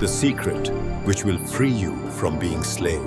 The secret which will free you from being slave.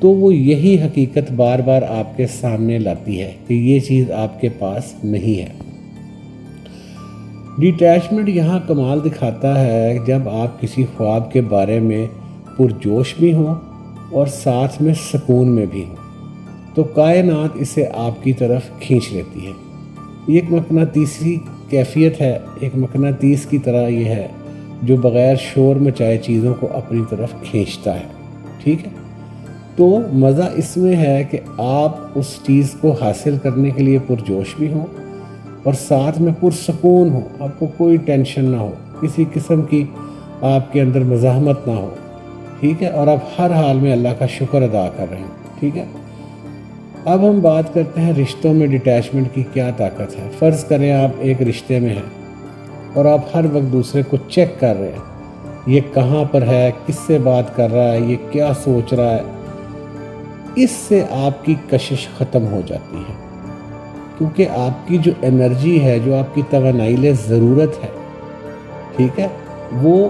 تو وہ یہی حقیقت بار بار آپ کے سامنے لاتی ہے کہ یہ چیز آپ کے پاس نہیں ہے۔ ڈیٹیچمنٹ یہاں کمال دکھاتا ہے جب آپ کسی خواب کے بارے میں پرجوش بھی ہوں اور ساتھ میں سکون میں بھی ہوں، تو کائنات اسے آپ کی طرف کھینچ لیتی ہے۔ یہ ایک مقناطیسی کیفیت ہے، ایک مقناطیس کی طرح یہ ہے جو بغیر شور مچائے چیزوں کو اپنی طرف کھینچتا ہے، ٹھیک ہے؟ تو مزہ اس میں ہے کہ آپ اس چیز کو حاصل کرنے کے لیے پرجوش بھی ہوں اور ساتھ میں پرسکون ہو، آپ کو کوئی ٹینشن نہ ہو، کسی قسم کی آپ کے اندر مزاحمت نہ ہو، ٹھیک ہے؟ اور آپ ہر حال میں اللہ کا شکر ادا کر رہے ہیں، ٹھیک ہے؟ اب ہم بات کرتے ہیں رشتوں میں ڈیٹیچمنٹ کی کیا طاقت ہے۔ فرض کریں آپ ایک رشتے میں ہیں اور آپ ہر وقت دوسرے کو چیک کر رہے ہیں، یہ کہاں پر ہے، کس سے بات کر رہا ہے، یہ کیا سوچ رہا ہے۔ اس سے آپ کی کشش ختم ہو جاتی ہے، کیونکہ آپ کی جو انرجی ہے، جو آپ کی توانائی ضرورت ہے، ٹھیک ہے، وہ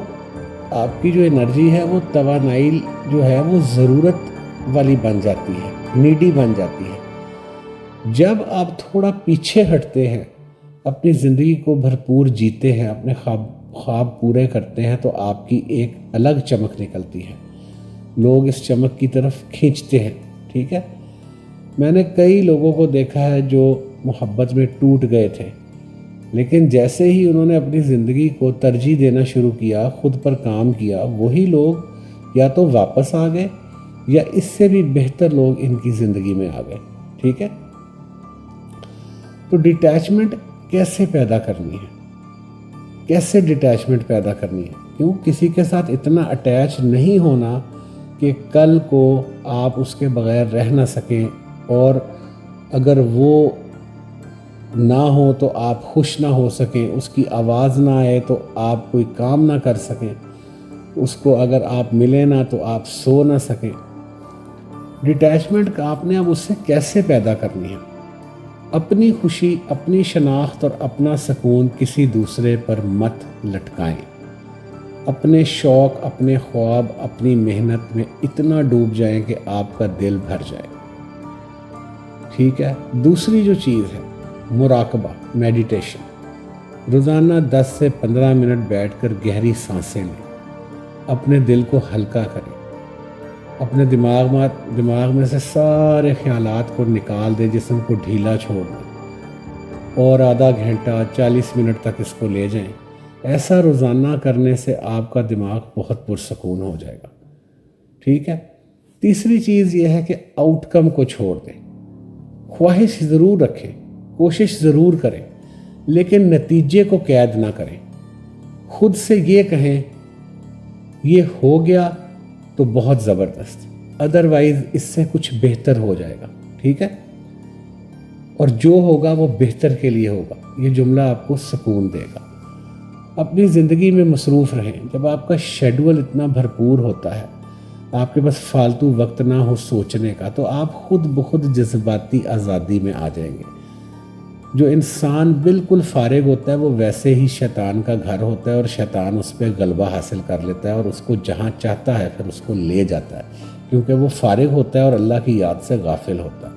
آپ کی جو انرجی ہے، وہ توانائی جو ہے وہ ضرورت والی بن جاتی ہے، نیڈی بن جاتی ہے۔ جب آپ تھوڑا پیچھے ہٹتے ہیں، اپنی زندگی کو بھرپور جیتے ہیں، اپنے خواب پورے کرتے ہیں، تو آپ کی ایک الگ چمک نکلتی ہے، لوگ اس چمک کی طرف کھینچتے ہیں، ٹھیک ہے؟ میں نے کئی لوگوں کو دیکھا ہے جو محبت میں ٹوٹ گئے تھے، لیکن جیسے ہی انہوں نے اپنی زندگی کو ترجیح دینا شروع کیا، خود پر کام کیا، وہی لوگ یا تو واپس آ گئے یا اس سے بھی بہتر لوگ ان کی زندگی میں آ گئے، ٹھیک ہے؟ تو ڈیٹیچمنٹ کیسے پیدا کرنی ہے؟ کیسے ڈیٹیچمنٹ پیدا کرنی ہے؟ کیوں کسی کے ساتھ اتنا اٹیچ نہیں ہونا کہ کل کو آپ اس کے بغیر رہ نہ سکیں، اور اگر وہ نہ ہو تو آپ خوش نہ ہو سکیں، اس کی آواز نہ آئے تو آپ کوئی کام نہ کر سکیں، اس کو اگر آپ ملیں نہ تو آپ سو نہ سکیں۔ ڈیٹیچمنٹ آپ نے اب اس سے کیسے پیدا کرنی ہے؟ اپنی خوشی، اپنی شناخت اور اپنا سکون کسی دوسرے پر مت لٹکائیں۔ اپنے شوق، اپنے خواب، اپنی محنت میں اتنا ڈوب جائیں کہ آپ کا دل بھر جائے، ٹھیک ہے؟ دوسری جو چیز ہے مراقبہ، میڈیٹیشن۔ روزانہ 10 سے 15 منٹ بیٹھ کر گہری سانسیں لیں، اپنے دل کو ہلکا کریں، اپنے دماغ میں سے سارے خیالات کو نکال دیں، جسم کو ڈھیلا چھوڑ دیں، اور آدھا گھنٹہ 40 منٹ تک اس کو لے جائیں۔ ایسا روزانہ کرنے سے آپ کا دماغ بہت پرسکون ہو جائے گا، ٹھیک ہے؟ تیسری چیز یہ ہے کہ آؤٹ کم کو چھوڑ دیں۔ خواہش ضرور رکھیں، کوشش ضرور کریں، لیکن نتیجے کو قید نہ کریں۔ خود سے یہ کہیں یہ ہو گیا تو بہت زبردست، ادروائز اس سے کچھ بہتر ہو جائے گا، ٹھیک ہے؟ اور جو ہوگا وہ بہتر کے لیے ہوگا۔ یہ جملہ آپ کو سکون دے گا۔ اپنی زندگی میں مصروف رہیں۔ جب آپ کا شیڈول اتنا بھرپور ہوتا ہے، آپ کے پاس فالتو وقت نہ ہو سوچنے کا، تو آپ خود بخود جذباتی آزادی میں آ جائیں گے۔ جو انسان بالکل فارغ ہوتا ہے وہ ویسے ہی شیطان کا گھر ہوتا ہے، اور شیطان اس پہ غلبہ حاصل کر لیتا ہے اور اس کو جہاں چاہتا ہے پھر اس کو لے جاتا ہے، کیونکہ وہ فارغ ہوتا ہے اور اللہ کی یاد سے غافل ہوتا ہے۔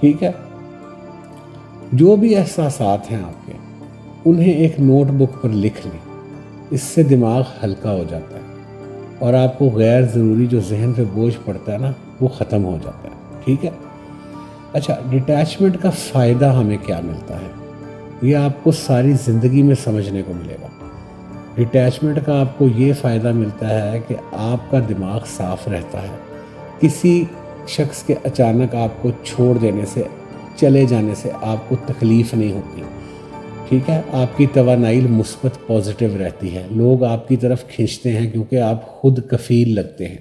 ٹھیک ہے؟ جو بھی احساسات ہیں آپ کے، انہیں ایک نوٹ بک پر لکھ لیں۔ اس سے دماغ ہلکا ہو جاتا ہے اور آپ کو غیر ضروری جو ذہن پہ بوجھ پڑتا ہے نا، وہ ختم ہو جاتا ہے، ٹھیک ہے؟ اچھا، ڈیٹیچمنٹ کا فائدہ ہمیں کیا ملتا ہے؟ یہ آپ کو ساری زندگی میں سمجھنے کو ملے گا۔ ڈیٹیچمنٹ کا آپ کو یہ فائدہ ملتا ہے کہ آپ کا دماغ صاف رہتا ہے۔ کسی شخص کے اچانک آپ کو چھوڑ دینے سے، چلے جانے سے آپ کو تکلیف نہیں ہوتی، ٹھیک ہے؟ آپ کی توانائی مثبت پازیٹیو رہتی ہے، لوگ آپ کی طرف کھینچتے ہیں کیونکہ آپ خود کفیل لگتے ہیں۔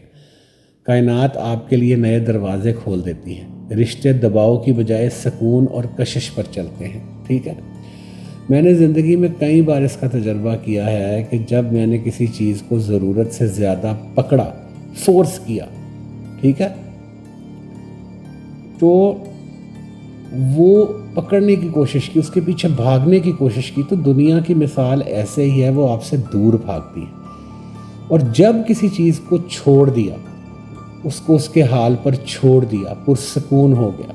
کائنات آپ کے لیے نئے دروازے کھول دیتی ہے، رشتے دباؤ کی بجائے سکون اور کشش پر چلتے ہیں، ٹھیک ہے؟ میں نے زندگی میں کئی بار اس کا تجربہ کیا ہے کہ جب میں نے کسی چیز کو ضرورت سے زیادہ پکڑا، فورس کیا، ٹھیک ہے، تو وہ پکڑنے کی کوشش کی، اس کے پیچھے بھاگنے کی کوشش کی، تو دنیا کی مثال ایسے ہی ہے، وہ آپ سے دور بھاگتی ہے۔ اور جب کسی چیز کو چھوڑ دیا، اس کو اس کے حال پر چھوڑ دیا، پرسکون ہو گیا،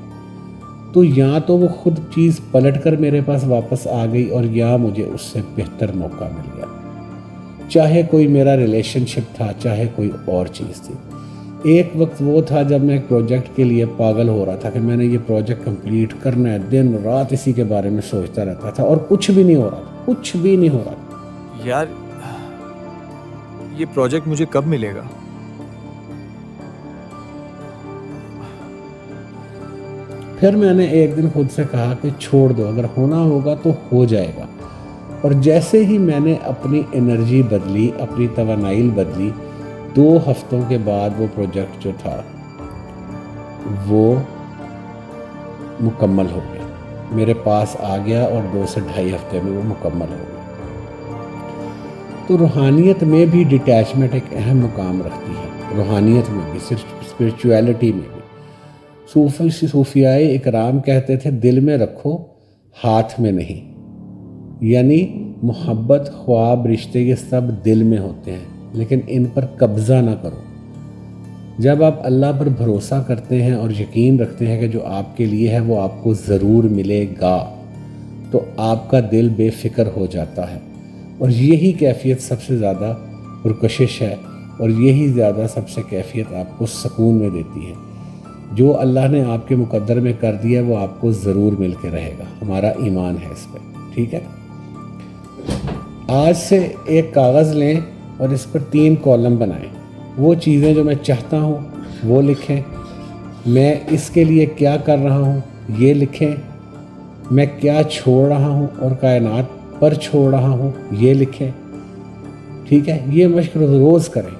تو یا تو وہ خود چیز پلٹ کر میرے پاس واپس آ گئی، اور یا مجھے اس سے بہتر موقع مل گیا، چاہے کوئی میرا ریلیشن شپ تھا، چاہے کوئی اور چیز تھی۔ ایک وقت وہ تھا جب میں ایک پروجیکٹ کے لیے پاگل ہو رہا تھا کہ میں نے یہ پروجیکٹ کمپلیٹ کرنا ہے، دن رات اسی کے بارے میں سوچتا رہتا تھا، اور کچھ بھی نہیں ہو رہا تھا، کچھ بھی نہیں ہو رہا تھا۔ یار یہ پروجیکٹ مجھے کب ملے گا؟ پھر میں نے ایک دن خود سے کہا کہ چھوڑ دو، اگر ہونا ہوگا تو ہو جائے گا۔ اور جیسے ہی میں نے اپنی انرجی بدلی، اپنی توانائی بدلی، 2 ہفتوں کے بعد وہ پروجیکٹ جو تھا وہ مکمل ہو گیا، میرے پاس آ گیا، اور 2 سے 2.5 ہفتے میں وہ مکمل ہو گیا۔ تو روحانیت میں بھی ڈیٹیچمنٹ ایک اہم مقام رکھتی ہے، روحانیت میں بھی، صرف اسپرچویلٹی میں بھی۔ صوفیاء اکرام کہتے تھے دل میں رکھو، ہاتھ میں نہیں، یعنی محبت، خواب، رشتے یہ سب دل میں ہوتے ہیں، لیکن ان پر قبضہ نہ کرو۔ جب آپ اللہ پر بھروسہ کرتے ہیں اور یقین رکھتے ہیں کہ جو آپ کے لیے ہے وہ آپ کو ضرور ملے گا، تو آپ کا دل بے فکر ہو جاتا ہے، اور یہی کیفیت سب سے زیادہ پرکشش ہے، اور یہی زیادہ سب سے کیفیت آپ کو سکون میں دیتی ہے۔ جو اللہ نے آپ کے مقدر میں کر دیا وہ آپ کو ضرور مل کے رہے گا، ہمارا ایمان ہے اس پہ، ٹھیک ہے۔ آج سے ایک کاغذ لیں اور اس پر 3 کالم بنائیں، وہ چیزیں جو میں چاہتا ہوں وہ لکھیں، میں اس کے لیے کیا کر رہا ہوں یہ لکھیں، میں کیا چھوڑ رہا ہوں اور کائنات پر چھوڑ رہا ہوں یہ لکھیں، ٹھیک ہے۔ یہ مشق روز کریں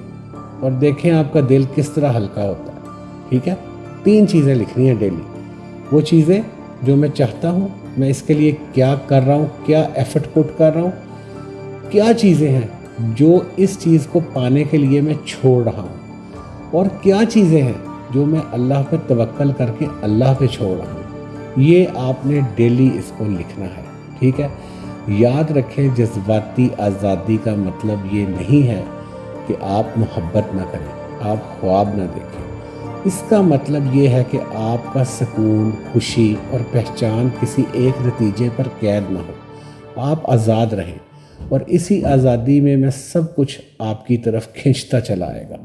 اور دیکھیں آپ کا دل کس طرح ہلکا ہوتا ہے، ٹھیک ہے۔ 3 چیزیں لکھنی ہیں ڈیلی، وہ چیزیں جو میں چاہتا ہوں، میں اس کے لیے کیا کر رہا ہوں، کیا ایفرٹ پٹ کر رہا ہوں، کیا چیزیں ہیں جو اس چیز کو پانے کے لیے میں چھوڑ رہا ہوں، اور کیا چیزیں ہیں جو میں اللہ پہ توکل کر کے اللہ پہ چھوڑ رہا ہوں۔ یہ آپ نے ڈیلی اس کو لکھنا ہے، ٹھیک ہے۔ یاد رکھیں جذباتی آزادی کا مطلب یہ نہیں ہے کہ آپ محبت نہ کریں، آپ خواب نہ دیکھیں، اس کا مطلب یہ ہے کہ آپ کا سکون، خوشی اور پہچان کسی ایک نتیجے پر قید نہ ہو، آپ آزاد رہیں، اور اسی آزادی میں سب کچھ آپ کی طرف کھنچتا چلا آئے گا،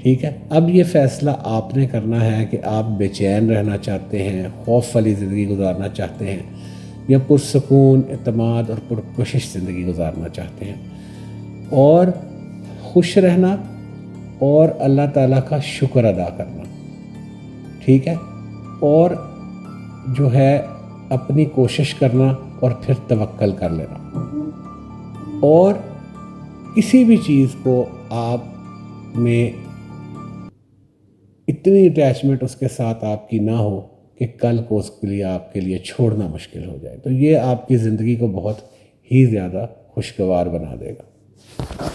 ٹھیک ہے۔ اب یہ فیصلہ آپ نے کرنا ہے کہ آپ بے چین رہنا چاہتے ہیں، خوف والی زندگی گزارنا چاہتے ہیں، یا پرسکون، اعتماد اور پرکشش زندگی گزارنا چاہتے ہیں، اور خوش رہنا اور اللہ تعالیٰ کا شکر ادا کرنا، ٹھیک ہے، اور جو ہے اپنی کوشش کرنا اور پھر توکل کر لینا۔ اور کسی بھی چیز کو آپ میں اتنی اٹیچمنٹ اس کے ساتھ آپ کی نہ ہو کہ کل کو اس کے لیے آپ کے لیے چھوڑنا مشکل ہو جائے، تو یہ آپ کی زندگی کو بہت ہی زیادہ خوشگوار بنا دے گا۔